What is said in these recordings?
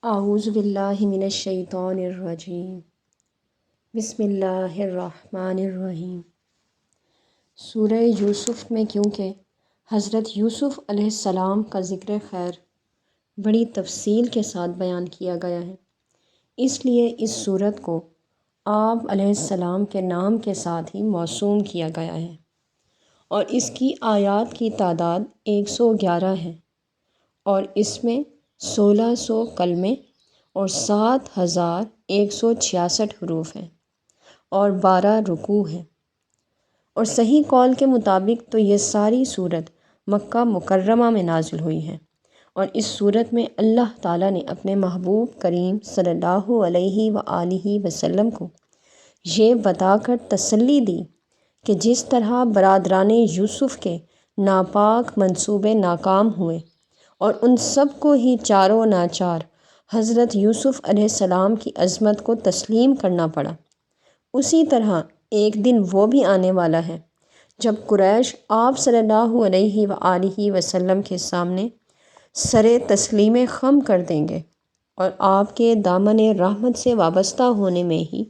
اعوذ باللہ من الشیطان الرجیم، بسم اللہ الرحمن الرحیم۔ سورہ یوسف میں کیونکہ حضرت یوسف علیہ السلام کا ذکر خیر بڑی تفصیل کے ساتھ بیان کیا گیا ہے، اس لیے اس سورت کو آپ علیہ السلام کے نام کے ساتھ ہی موسوم کیا گیا ہے، اور اس کی آیات کی تعداد 111 ہے، اور اس میں 1600 کلمے اور 7166 حروف ہیں اور 12 رکوع ہیں، اور صحیح قول کے مطابق تو یہ ساری سورت مکہ مکرمہ میں نازل ہوئی ہے، اور اس سورت میں اللہ تعالیٰ نے اپنے محبوب کریم صلی اللہ علیہ وآلہ وسلم کو یہ بتا کر تسلی دی کہ جس طرح برادران یوسف کے ناپاک منصوبے ناکام ہوئے اور ان سب کو ہی چاروں ناچار حضرت یوسف علیہ السلام کی عظمت کو تسلیم کرنا پڑا، اسی طرح ایک دن وہ بھی آنے والا ہے جب قریش آپ صلی اللہ علیہ وآلہ وسلم کے سامنے سر تسلیم خم کر دیں گے اور آپ کے دامن رحمت سے وابستہ ہونے میں ہی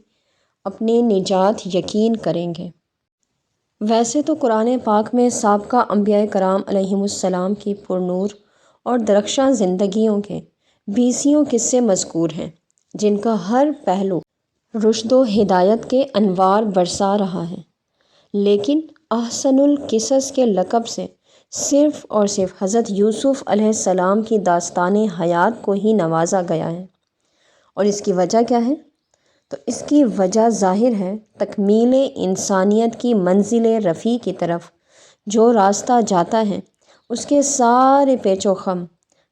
اپنی نجات یقین کریں گے۔ ویسے تو قرآن پاک میں سابقہ انبیاء کرام علیہم السلام کی پرنور اور درخشاں زندگیوں کے 20 قصے مذکور ہیں، جن کا ہر پہلو رشد و ہدایت کے انوار برسا رہا ہے، لیکن احسن القصص کے لقب سے صرف اور صرف حضرت یوسف علیہ السلام کی داستان حیات کو ہی نوازا گیا ہے۔ اور اس کی وجہ کیا ہے؟ تو اس کی وجہ ظاہر ہے تکمیل انسانیت کی منزل رفیع کی طرف جو راستہ جاتا ہے، اس کے سارے پیچ و خم،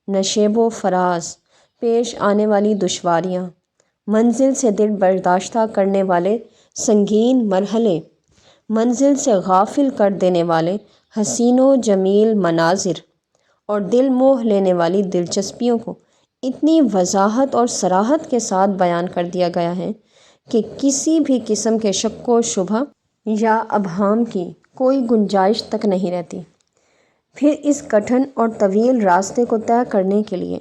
نشیب و فراز، پیش آنے والی دشواریاں، منزل سے دل برداشتہ کرنے والے سنگین مرحلے، منزل سے غافل کر دینے والے حسین و جمیل مناظر اور دل موہ لینے والی دلچسپیوں کو اتنی وضاحت اور صراحت کے ساتھ بیان کر دیا گیا ہے کہ کسی بھی قسم کے شک و شبہ یا ابہام کی کوئی گنجائش تک نہیں رہتی۔ پھر اس کٹھن اور طویل راستے کو طے کرنے کے لیے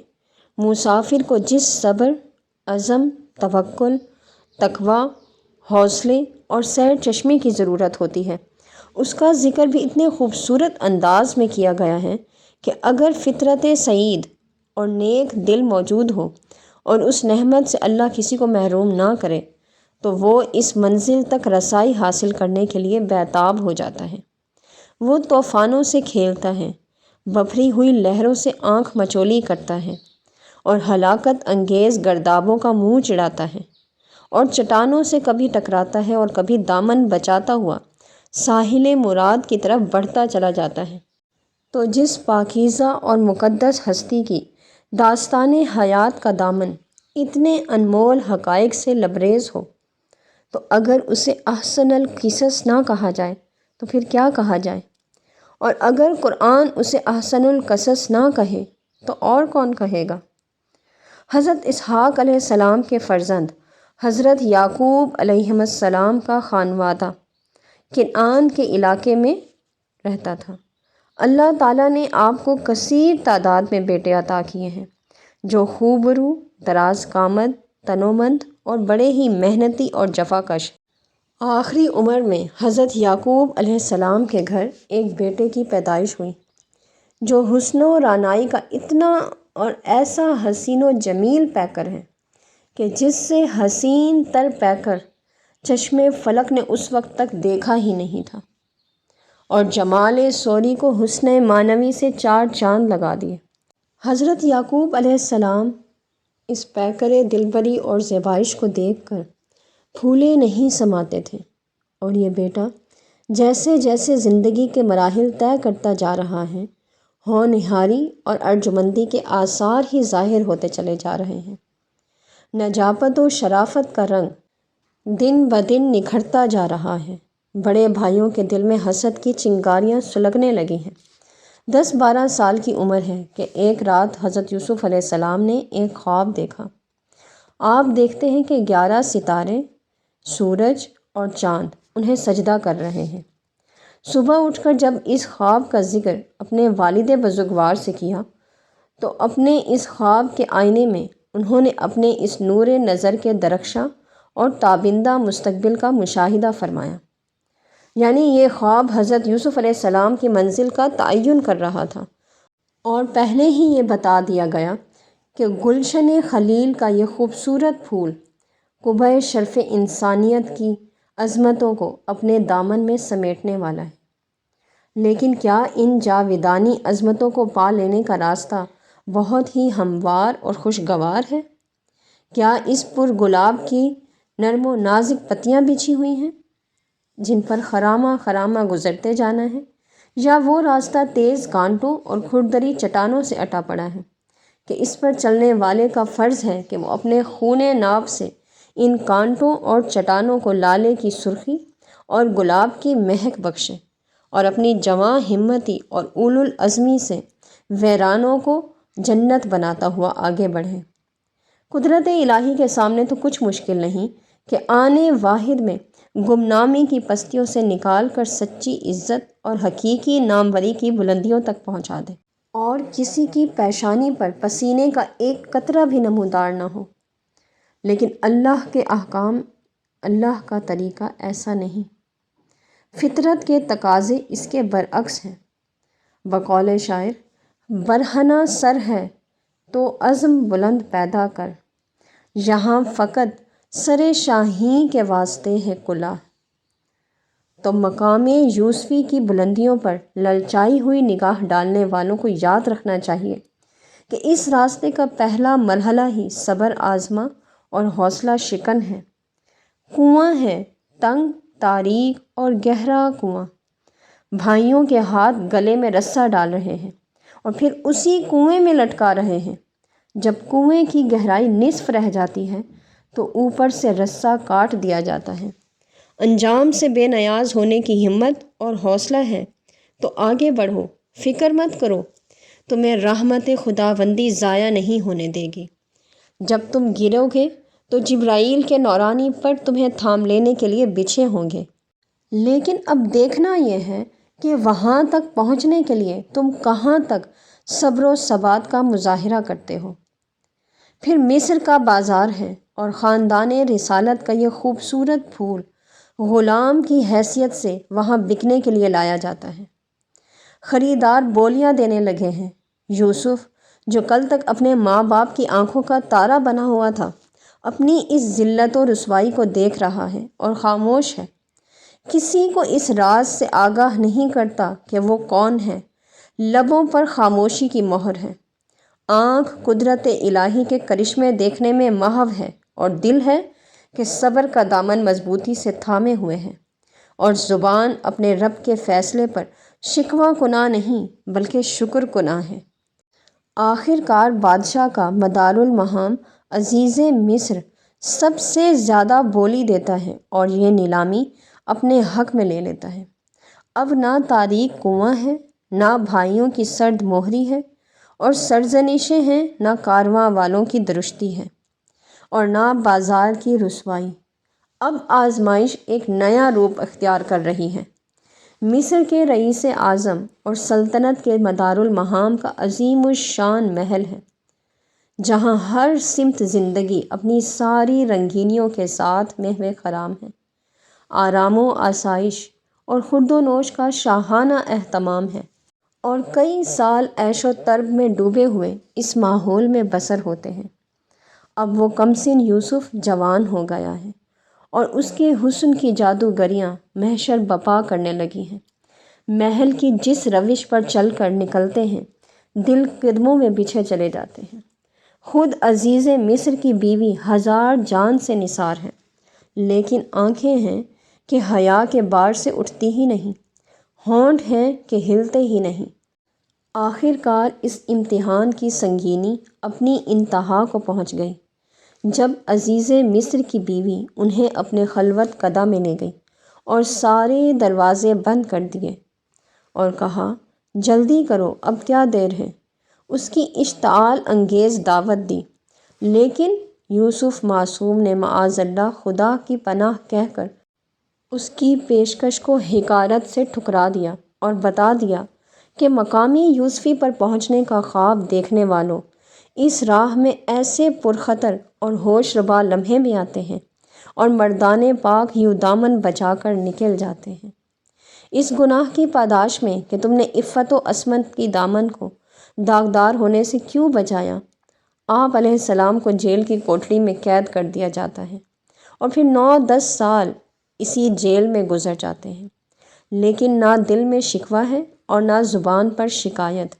مسافر کو جس صبر، عزم، توکل، تقویٰ، حوصلے اور سیر چشمے کی ضرورت ہوتی ہے، اس کا ذکر بھی اتنے خوبصورت انداز میں کیا گیا ہے کہ اگر فطرت سعید اور نیک دل موجود ہو اور اس نعمت سے اللہ کسی کو محروم نہ کرے تو وہ اس منزل تک رسائی حاصل کرنے کے لیے بیتاب ہو جاتا ہے۔ وہ طوفانوں سے کھیلتا ہے، بپھری ہوئی لہروں سے آنکھ مچولی کرتا ہے اور ہلاکت انگیز گردابوں کا منہ چڑھاتا ہے، اور چٹانوں سے کبھی ٹکراتا ہے اور کبھی دامن بچاتا ہوا ساحل مراد کی طرف بڑھتا چلا جاتا ہے۔ تو جس پاکیزہ اور مقدس ہستی کی داستان حیات کا دامن اتنے انمول حقائق سے لبریز ہو، تو اگر اسے احسن القصص نہ کہا جائے تو پھر کیا کہا جائے؟ اور اگر قرآن اسے احسن القصص نہ کہے تو اور کون کہے گا؟ حضرت اسحاق علیہ السلام کے فرزند حضرت یعقوب علیہ السلام کا خانوادہ کنعان کے علاقے میں رہتا تھا۔ اللہ تعالیٰ نے آپ کو کثیر تعداد میں بیٹے عطا کیے ہیں جو خوبرو، دراز قامت، تنومند اور بڑے ہی محنتی اور جفا کش ہیں۔ آخری عمر میں حضرت یعقوب علیہ السلام کے گھر ایک بیٹے کی پیدائش ہوئی جو حسن و رعنائی کا اتنا اور ایسا حسین و جمیل پیکر ہے کہ جس سے حسین تر پیکر چشم فلک نے اس وقت تک دیکھا ہی نہیں تھا، اور جمال سوری کو حسن معنوی سے 4 چاند لگا دیے۔ حضرت یعقوب علیہ السلام اس پیکر دلبری اور زیبائش کو دیکھ کر پھولے نہیں سماتے تھے، اور یہ بیٹا جیسے جیسے زندگی کے مراحل طے کرتا جا رہا ہے، ہونہاری اور ارجمندی کے آثار ہی ظاہر ہوتے چلے جا رہے ہیں۔ نجابت و شرافت کا رنگ دن بدن نکھرتا جا رہا ہے، بڑے بھائیوں کے دل میں حسد کی چنگاریاں سلگنے لگی ہیں۔ 10-12 سال کی عمر ہے کہ ایک رات حضرت یوسف علیہ السلام نے ایک خواب دیکھا۔ آپ دیکھتے ہیں کہ 11 ستارے، سورج اور چاند انہیں سجدہ کر رہے ہیں۔ صبح اٹھ کر جب اس خواب کا ذکر اپنے والد بزرگوار سے کیا تو اپنے اس خواب کے آئینے میں انہوں نے اپنے اس نور نظر کے درخشاں اور تابندہ مستقبل کا مشاہدہ فرمایا۔ یعنی یہ خواب حضرت یوسف علیہ السلام کی منزل کا تعین کر رہا تھا، اور پہلے ہی یہ بتا دیا گیا کہ گلشن خلیل کا یہ خوبصورت پھول قبہ شرف انسانیت کی عظمتوں کو اپنے دامن میں سمیٹنے والا ہے۔ لیکن کیا ان جاویدانی عظمتوں کو پا لینے کا راستہ بہت ہی ہموار اور خوشگوار ہے؟ کیا اس پر گلاب کی نرم و نازک پتیاں بچھی ہوئی ہیں جن پر خرامہ خرامہ گزرتے جانا ہے، یا وہ راستہ تیز کانٹوں اور کھردری چٹانوں سے اٹا پڑا ہے کہ اس پر چلنے والے کا فرض ہے کہ وہ اپنے خون ناب سے ان کانٹوں اور چٹانوں کو لالے کی سرخی اور گلاب کی مہک بخشے، اور اپنی جواں ہمتی اور اولو العزمی سے ویرانوں کو جنت بناتا ہوا آگے بڑھے۔ قدرت الہی کے سامنے تو کچھ مشکل نہیں کہ آنے واحد میں گمنامی کی پستیوں سے نکال کر سچی عزت اور حقیقی ناموری کی بلندیوں تک پہنچا دے، اور کسی کی پیشانی پر پسینے کا ایک قطرہ بھی نمودار نہ ہو۔ لیکن اللہ کے احکام، اللہ کا طریقہ ایسا نہیں۔ فطرت کے تقاضے اس کے برعکس ہیں۔ بقول شاعر، برہنہ سر ہے تو عزم بلند پیدا کر، یہاں فقط سر شاہین کے واسطے ہے کلاه۔ تو مقام یوسفی کی بلندیوں پر للچائی ہوئی نگاہ ڈالنے والوں کو یاد رکھنا چاہیے کہ اس راستے کا پہلا مرحلہ ہی صبر آزما اور حوصلہ شکن ہے۔ کنواں ہے، تنگ، تاریک اور گہرا کنواں۔ بھائیوں کے ہاتھ گلے میں رسہ ڈال رہے ہیں اور پھر اسی کنویں میں لٹکا رہے ہیں۔ جب کنویں کی گہرائی نصف رہ جاتی ہے تو اوپر سے رسہ کاٹ دیا جاتا ہے۔ انجام سے بے نیاز ہونے کی ہمت اور حوصلہ ہے تو آگے بڑھو، فکر مت کرو، تمہیں رحمت خداوندی ضائع نہیں ہونے دے گی۔ جب تم گرو گے تو جبرائیل کے نورانی پر تمہیں تھام لینے کے لیے بچھے ہوں گے۔ لیکن اب دیکھنا یہ ہے کہ وہاں تک پہنچنے کے لیے تم کہاں تک صبر و ثبات کا مظاہرہ کرتے ہو۔ پھر مصر کا بازار ہے اور خاندان رسالت کا یہ خوبصورت پھول غلام کی حیثیت سے وہاں بکنے کے لیے لایا جاتا ہے۔ خریدار بولیاں دینے لگے ہیں۔ یوسف جو کل تک اپنے ماں باپ کی آنکھوں کا تارا بنا ہوا تھا، اپنی اس ذلت و رسوائی کو دیکھ رہا ہے اور خاموش ہے۔ کسی کو اس راز سے آگاہ نہیں کرتا کہ وہ کون ہے۔ لبوں پر خاموشی کی مہر ہے، آنکھ قدرت الہی کے کرشمے دیکھنے میں محو ہے، اور دل ہے کہ صبر کا دامن مضبوطی سے تھامے ہوئے ہیں، اور زبان اپنے رب کے فیصلے پر شکوہ کناں نہیں بلکہ شکر کناں ہے۔ آخر کار بادشاہ کا مدار المہام عزیز مصر سب سے زیادہ بولی دیتا ہے اور یہ نیلامی اپنے حق میں لے لیتا ہے۔ اب نہ تاریک کنواں ہے، نہ بھائیوں کی سرد مہری ہے اور سرزنشیں ہیں، نہ کارواں والوں کی درشتی ہے اور نہ بازار کی رسوائی۔ اب آزمائش ایک نیا روپ اختیار کر رہی ہے۔ مصر کے رئیس اعظم اور سلطنت کے مدار المہام کا عظیم الشان محل ہے، جہاں ہر سمت زندگی اپنی ساری رنگینیوں کے ساتھ محو خرام ہے۔ آرام و آسائش اور خورد و نوش کا شاہانہ اہتمام ہے، اور کئی سال عیش و طرب میں ڈوبے ہوئے اس ماحول میں بسر ہوتے ہیں۔ اب وہ کمسن یوسف جوان ہو گیا ہے اور اس کے حسن کی جادوگریاں محشر بپا کرنے لگی ہیں۔ محل کی جس روش پر چل کر نکلتے ہیں، دل قدموں میں بچھے چلے جاتے ہیں۔ خود عزیز مصر کی بیوی ہزار جان سے نثار ہے، لیکن آنکھیں ہیں کہ حیا کے بار سے اٹھتی ہی نہیں، ہونٹ ہیں کہ ہلتے ہی نہیں۔ آخر کار اس امتحان کی سنگینی اپنی انتہا کو پہنچ گئی جب عزیز مصر کی بیوی انہیں اپنے خلوت قدہ میں لے گئی اور سارے دروازے بند کر دیے اور کہا، جلدی کرو، اب کیا دیر ہے۔ اس کی اشتعال انگیز دعوت دی، لیکن یوسف معصوم نے معاذ اللہ خدا کی پناہ کہہ کر اس کی پیشکش کو حقارت سے ٹھکرا دیا اور بتا دیا کہ مقامی یوسفی پر پہنچنے کا خواب دیکھنے والوں، اس راہ میں ایسے پرخطر اور ہوش ربا لمحے بھی آتے ہیں اور مردان پاک یوں دامن بچا کر نکل جاتے ہیں۔ اس گناہ کی پاداش میں کہ تم نے عفت و عصمت کی دامن کو داغدار ہونے سے کیوں بچایا، آپ علیہ السلام کو جیل کی کوٹڑی میں قید کر دیا جاتا ہے اور پھر 9-10 سال اسی جیل میں گزر جاتے ہیں، لیکن نہ دل میں شکوہ ہے اور نہ زبان پر شکایت۔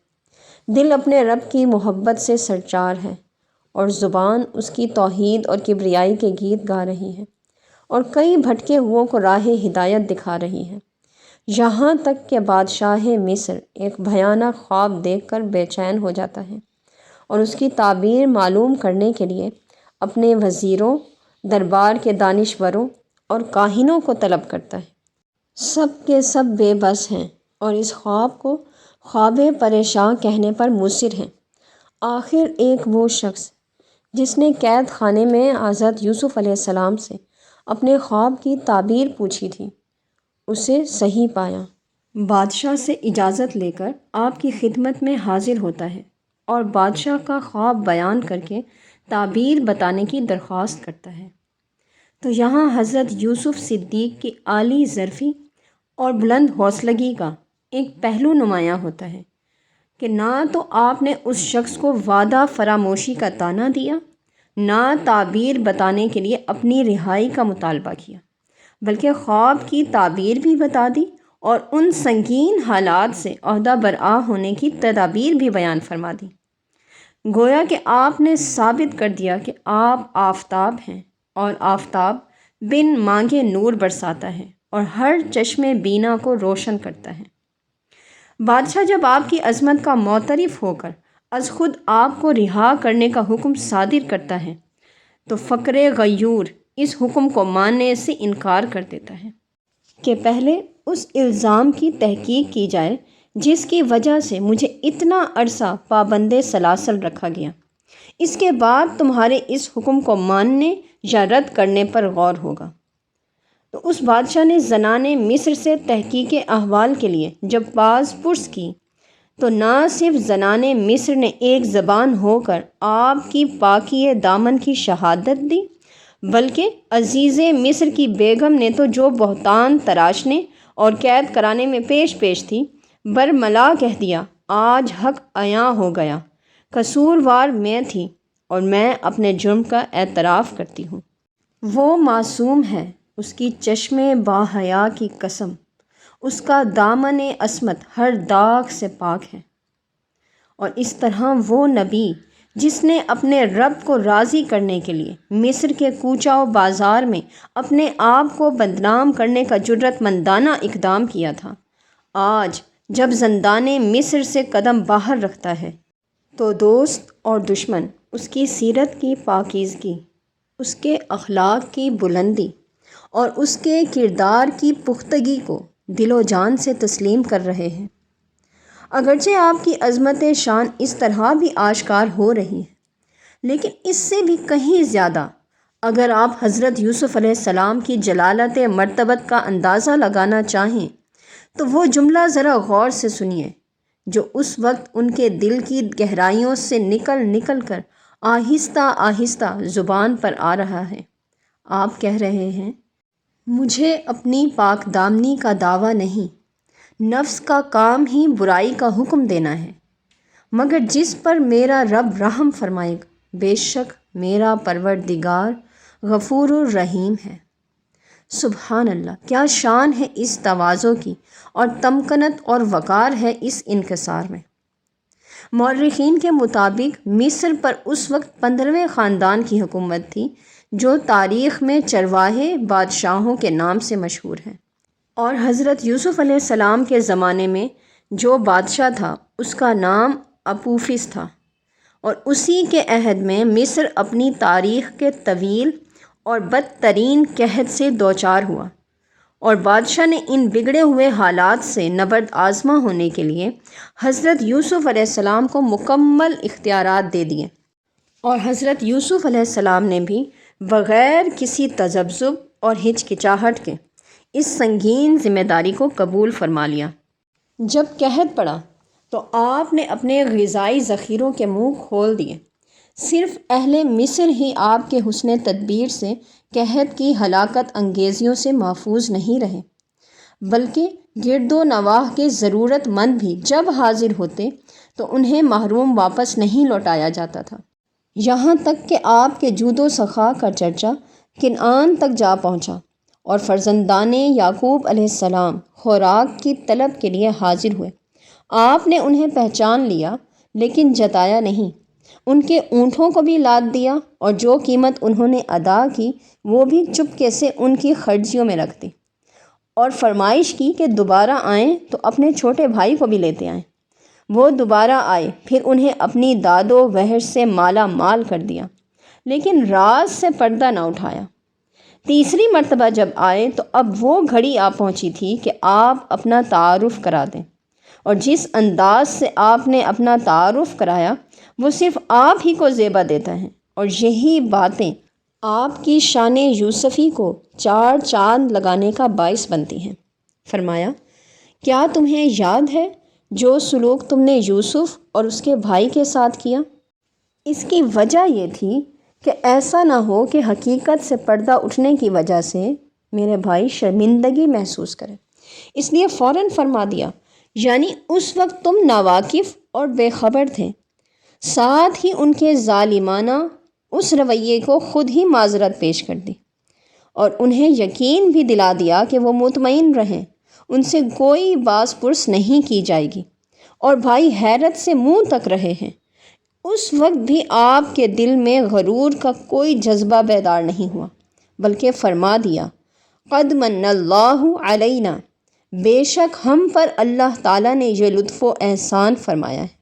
دل اپنے رب کی محبت سے سرشار ہے اور زبان اس کی توحید اور کبریائی کے گیت گا رہی ہے اور کئی بھٹکے ہوئوں کو راہ ہدایت دکھا رہی ہے، یہاں تک کہ بادشاہ مصر ایک بھیانک خواب دیکھ کر بے چین ہو جاتا ہے اور اس کی تعبیر معلوم کرنے کے لیے اپنے وزیروں، دربار کے دانشوروں اور کاہنوں کو طلب کرتا ہے۔ سب کے سب بے بس ہیں اور اس خواب کو خواب پریشاں کہنے پر مصر ہیں۔ آخر ایک وہ شخص جس نے قید خانے میں حضرت یوسف علیہ السلام سے اپنے خواب کی تعبیر پوچھی تھی، اسے صحیح پایا، بادشاہ سے اجازت لے کر آپ کی خدمت میں حاضر ہوتا ہے اور بادشاہ کا خواب بیان کر کے تعبیر بتانے کی درخواست کرتا ہے۔ تو یہاں حضرت یوسف صدیق کی عالی ظرفی اور بلند حوصلگی کا ایک پہلو نمایاں ہوتا ہے کہ نہ تو آپ نے اس شخص کو وعدہ فراموشی کا طعنہ دیا، نہ تعبیر بتانے کے لیے اپنی رہائی کا مطالبہ کیا، بلکہ خواب کی تعبیر بھی بتا دی اور ان سنگین حالات سے عہدہ برآ ہونے کی تدابیر بھی بیان فرما دی۔ گویا کہ آپ نے ثابت کر دیا کہ آپ آفتاب ہیں اور آفتاب بن مانگے نور برساتا ہے اور ہر چشم بینا کو روشن کرتا ہے۔ بادشاہ جب آپ کی عظمت کا معترف ہو کر از خود آپ کو رہا کرنے کا حکم صادر کرتا ہے تو فقر غیور اس حکم کو ماننے سے انکار کر دیتا ہے کہ پہلے اس الزام کی تحقیق کی جائے جس کی وجہ سے مجھے اتنا عرصہ پابند سلاسل رکھا گیا، اس کے بعد تمہارے اس حکم کو ماننے یا رد کرنے پر غور ہوگا۔ تو اس بادشاہ نے زنان مصر سے تحقیق احوال کے لیے جب باز پرس کی تو نہ صرف زنان مصر نے ایک زبان ہو کر آپ کی پاکی دامن کی شہادت دی، بلکہ عزیز مصر کی بیگم نے تو جو بہتان تراشنے اور قید کرانے میں پیش تھی، برملا کہہ دیا، آج حق عیاں ہو گیا، قصوروار میں تھی اور میں اپنے جرم کا اعتراف کرتی ہوں۔ وہ معصوم ہے، اس کی چشم با حیا کی قسم، اس کا دامن عصمت ہر داغ سے پاک ہے۔ اور اس طرح وہ نبی جس نے اپنے رب کو راضی کرنے کے لیے مصر کے کوچہ و بازار میں اپنے آپ کو بدنام کرنے کا جرأت مندانہ اقدام کیا تھا، آج جب زندان مصر سے قدم باہر رکھتا ہے تو دوست اور دشمن اس کی سیرت کی پاکیزگی، اس کے اخلاق کی بلندی اور اس کے کردار کی پختگی کو دل و جان سے تسلیم کر رہے ہیں۔ اگرچہ آپ کی عظمت شان اس طرح بھی آشکار ہو رہی ہے، لیکن اس سے بھی کہیں زیادہ اگر آپ حضرت یوسف علیہ السلام کی جلالت مرتبت کا اندازہ لگانا چاہیں تو وہ جملہ ذرا غور سے سنیے جو اس وقت ان کے دل کی گہرائیوں سے نکل کر آہستہ آہستہ زبان پر آ رہا ہے۔ آپ کہہ رہے ہیں، مجھے اپنی پاک دامنی کا دعویٰ نہیں، نفس کا کام ہی برائی کا حکم دینا ہے، مگر جس پر میرا رب رحم فرمائے گا، بے شک میرا پروردگار غفور الرحیم ہے۔ سبحان اللہ، کیا شان ہے اس تواضع کی اور تمکنت اور وقار ہے اس انکسار میں۔ مورخین کے مطابق مصر پر اس وقت 15ویں خاندان کی حکومت تھی جو تاریخ میں چرواہے بادشاہوں کے نام سے مشہور ہے، اور حضرت یوسف علیہ السلام کے زمانے میں جو بادشاہ تھا اس کا نام اپوفس تھا، اور اسی کے عہد میں مصر اپنی تاریخ کے طویل اور بدترین قحط سے دوچار ہوا، اور بادشاہ نے ان بگڑے ہوئے حالات سے نبرد آزما ہونے کے لیے حضرت یوسف علیہ السلام کو مکمل اختیارات دے دیے، اور حضرت یوسف علیہ السلام نے بھی بغیر کسی تذبذب اور ہچکچاہٹ کے اس سنگین ذمہ داری کو قبول فرما لیا۔ جب قحط پڑا تو آپ نے اپنے غذائی ذخیروں کے منہ کھول دیے، صرف اہل مصر ہی آپ کے حسن تدبیر سے قحط کی ہلاکت انگیزیوں سے محفوظ نہیں رہے، بلکہ گرد و نواح کے ضرورت مند بھی جب حاضر ہوتے تو انہیں محروم واپس نہیں لوٹایا جاتا تھا۔ یہاں تک کہ آپ کے جود و سخا کا چرچا کنعان تک جا پہنچا اور فرزندان یعقوب علیہ السلام خوراک کی طلب کے لیے حاضر ہوئے۔ آپ نے انہیں پہچان لیا لیکن جتایا نہیں، ان کے اونٹوں کو بھی لاد دیا اور جو قیمت انہوں نے ادا کی وہ بھی چپکے سے ان کی خرجیوں میں رکھ دی، اور فرمائش کی کہ دوبارہ آئیں تو اپنے چھوٹے بھائی کو بھی لیتے آئیں۔ وہ دوبارہ آئے، پھر انہیں اپنی داد و وحش سے مالا مال کر دیا، لیکن راز سے پردہ نہ اٹھایا۔ تیسری مرتبہ جب آئے تو اب وہ گھڑی آ پہنچی تھی کہ آپ اپنا تعارف کرا دیں، اور جس انداز سے آپ نے اپنا تعارف کرایا وہ صرف آپ ہی کو زیبا دیتا ہے، اور یہی باتیں آپ کی شان یوسفی کو چار چاند لگانے کا باعث بنتی ہیں۔ فرمایا، کیا تمہیں یاد ہے جو سلوک تم نے یوسف اور اس کے بھائی کے ساتھ کیا؟ اس کی وجہ یہ تھی کہ ایسا نہ ہو کہ حقیقت سے پردہ اٹھنے کی وجہ سے میرے بھائی شرمندگی محسوس کرے، اس لیے فوراً فرما دیا، یعنی اس وقت تم ناواقف اور بے خبر تھے۔ ساتھ ہی ان کے ظالمانہ اس رویے کو خود ہی معذرت پیش کر دی، اور انہیں یقین بھی دلا دیا کہ وہ مطمئن رہیں، ان سے کوئی باز پرس نہیں کی جائے گی، اور بھائی حیرت سے منہ تک رہے ہیں۔ اس وقت بھی آپ کے دل میں غرور کا کوئی جذبہ بیدار نہیں ہوا، بلکہ فرما دیا، قد من اللہ علینا، بے شک ہم پر اللہ تعالیٰ نے یہ لطف و احسان فرمایا ہے۔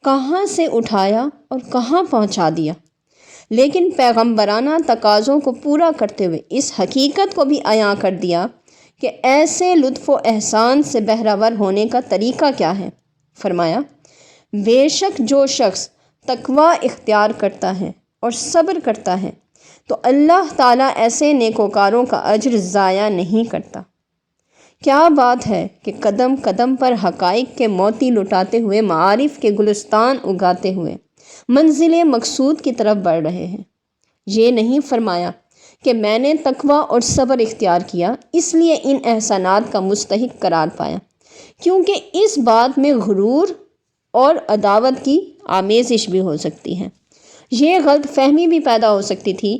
کہاں سے اٹھایا اور کہاں پہنچا دیا، لیکن پیغمبرانہ تقاضوں کو پورا کرتے ہوئے اس حقیقت کو بھی عیاں کر دیا کہ ایسے لطف و احسان سے بہرہ ہونے کا طریقہ کیا ہے۔ فرمایا، بے شک جو شخص تقوی اختیار کرتا ہے اور صبر کرتا ہے تو اللہ تعالیٰ ایسے نیکوکاروں کا اجر ضائع نہیں کرتا۔ کیا بات ہے کہ قدم قدم پر حقائق کے موتی لٹاتے ہوئے، معارف کے گلستان اگاتے ہوئے منزل مقصود کی طرف بڑھ رہے ہیں۔ یہ نہیں فرمایا کہ میں نے تقوی اور صبر اختیار کیا اس لیے ان احسانات کا مستحق قرار پایا، کیونکہ اس بات میں غرور اور عداوت کی آمیزش بھی ہو سکتی ہے۔ یہ غلط فہمی بھی پیدا ہو سکتی تھی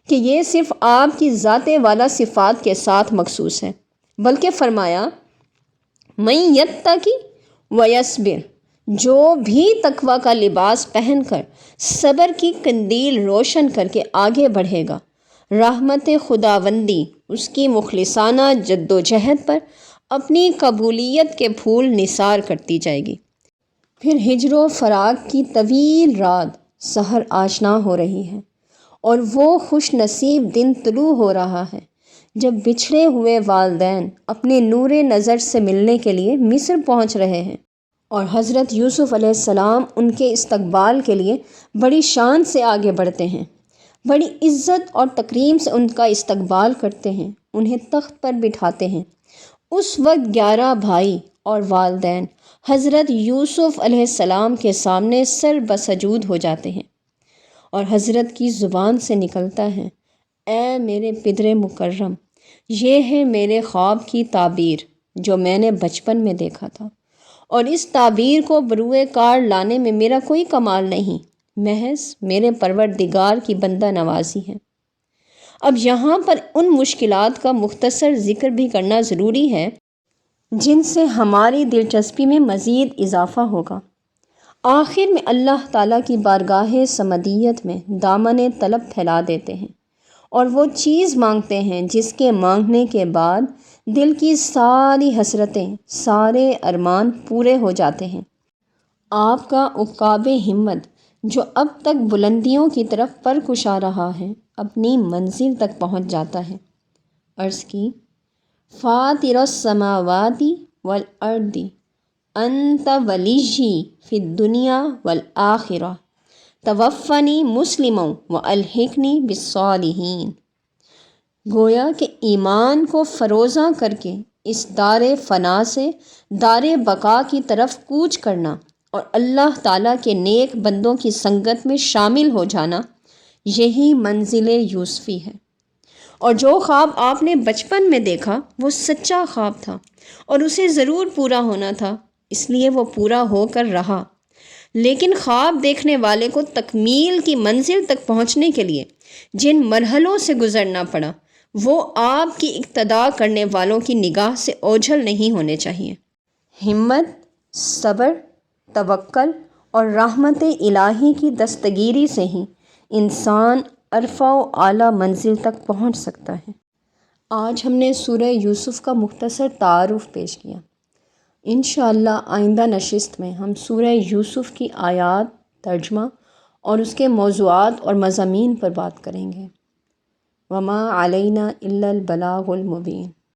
کہ یہ صرف آپ کی ذات والا صفات کے ساتھ مخصوص ہے، بلکہ فرمایا، من یتقی ویصبر، جو بھی تقوی کا لباس پہن کر صبر کی قندیل روشن کر کے آگے بڑھے گا، رحمت خداوندی اس کی مخلصانہ جد و جہد پر اپنی قبولیت کے پھول نثار کرتی جائے گی۔ پھر ہجر و فراق کی طویل رات سحر آشنا ہو رہی ہے، اور وہ خوش نصیب دن طلوع ہو رہا ہے جب بچھڑے ہوئے والدین اپنے نور نظر سے ملنے کے لیے مصر پہنچ رہے ہیں، اور حضرت یوسف علیہ السلام ان کے استقبال کے لیے بڑی شان سے آگے بڑھتے ہیں، بڑی عزت اور تکریم سے ان کا استقبال کرتے ہیں، انہیں تخت پر بٹھاتے ہیں۔ اس وقت 11 بھائی اور والدین حضرت یوسف علیہ السلام کے سامنے سر بسجود ہو جاتے ہیں، اور حضرت کی زبان سے نکلتا ہے، اے میرے پدر مکرم، یہ ہے میرے خواب کی تعبیر جو میں نے بچپن میں دیکھا تھا، اور اس تعبیر کو بروئے کار لانے میں میرا کوئی کمال نہیں، محض میرے پروردگار کی بندہ نوازی ہے۔ اب یہاں پر ان مشکلات کا مختصر ذکر بھی کرنا ضروری ہے جن سے ہماری دلچسپی میں مزید اضافہ ہوگا۔ آخر میں اللہ تعالیٰ کی بارگاہ سمدیت میں دامن طلب پھیلا دیتے ہیں، اور وہ چیز مانگتے ہیں جس کے مانگنے کے بعد دل کی ساری حسرتیں، سارے ارمان پورے ہو جاتے ہیں۔ آپ کا عقاب ہمت جو اب تک بلندیوں کی طرف پر کشا رہا ہے، اپنی منزل تک پہنچ جاتا ہے۔ عرض کی، فاطر السماوات والارض انت ولیی فی الدنیا والآخرہ توفنی مسلما والحقنی بالصالحین۔ گویا کہ ایمان کو فروزاں کر کے اس دار فنا سے دار بقا کی طرف کوچ کرنا اور اللہ تعالیٰ کے نیک بندوں کی سنگت میں شامل ہو جانا، یہی منزل یوسفی ہے۔ اور جو خواب آپ نے بچپن میں دیکھا وہ سچا خواب تھا اور اسے ضرور پورا ہونا تھا، اس لیے وہ پورا ہو کر رہا۔ لیکن خواب دیکھنے والے کو تکمیل کی منزل تک پہنچنے کے لیے جن مرحلوں سے گزرنا پڑا، وہ آپ کی اقتدا کرنے والوں کی نگاہ سے اوجھل نہیں ہونے چاہیے۔ ہمت، صبر، توکل اور رحمت الہی کی دستگیری سے ہی انسان عرفہ و اعلیٰ منزل تک پہنچ سکتا ہے۔ آج ہم نے سورہ یوسف کا مختصر تعارف پیش کیا۔ انشاءاللہ آئندہ نشست میں ہم سورہ یوسف کی آیات، ترجمہ اور اس کے موضوعات اور مضامین پر بات کریں گے۔ وما علینا الا البلاغ المبین۔